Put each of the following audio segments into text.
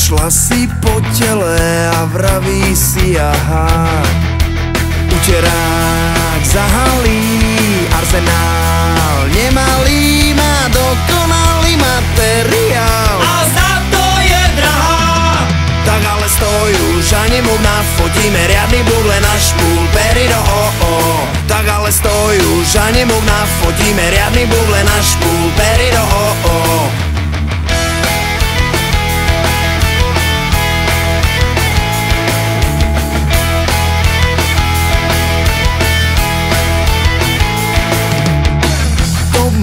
Šla si po tele a vraví si aha. Uterák zahalí, arzenál nemalý, má dokonalý materiál. A za to je drahá. Tak ale stoj už a nemluvná, fotíme riadny buble na špúl, pery do o. Tak ale stoj už a nemluvná, fotíme riadny buble na špúl, pery do o.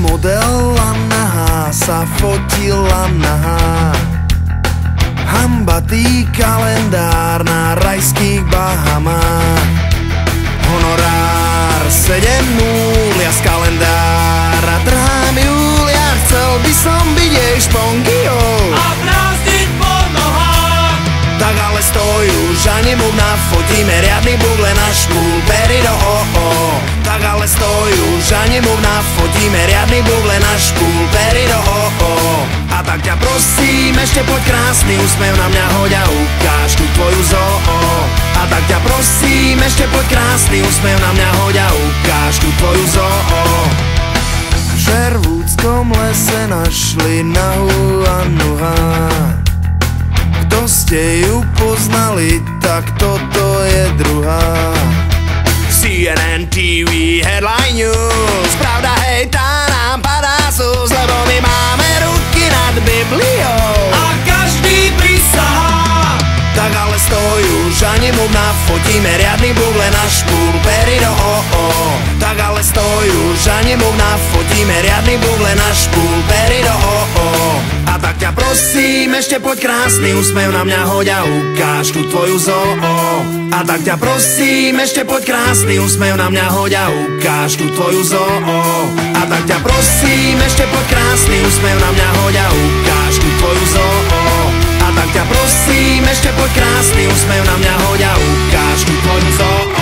Modela nahá sa fotila nahá. Hambatý kalendár na rajských Bahamách. Honorár 7 0 z kalendára trhám Julia. Chcel by som byť jej špongiou A brázdiť po nohách. tak ale stoj už a nemluvná, fotíme riadny buble na špúl, pery do o. Tak ale stoj už a nemluvná, fotíme riadny buble na špúl, pery do o. A tak ťa prosím, ešte poď krásny úsmev na mňa hoď a ukáž tú tvoju zoo. A tak ťa prosím, ešte poď krásny úsmev na mňa hoď a ukáž tú tvoju zoo. V Šervúdskom lese našli nahú a nuhá. Kto ste ju poznali, tak toto je druhá. CNN TV Headline News, pravda hej, tá nám padá sus, lebo my máme ruky nad Bibliou. A každý prisahá. Tak ale stoj už a nemluvná, fotíme riadny buble na špúl, pery do o. Tak ale stoj už a nemluvná, fotíme riadny buble na špúl, pery do o. A tak ťa prosím, ešte poď krásny úsmev na mňa hoď a ukáž tú tvoju zoo. A tak ťa prosím, ešte poď krásny úsmev na mňa hoď a ukáž tú tvoju zoo. A tak ťa prosím, ešte poď krásny úsmev na mňa hoď a ukáž tú tvoju zoo. A tak ťa prosím, ešte poď krásny úsmev na mňa hoď a ukáž tú tvoju zoo.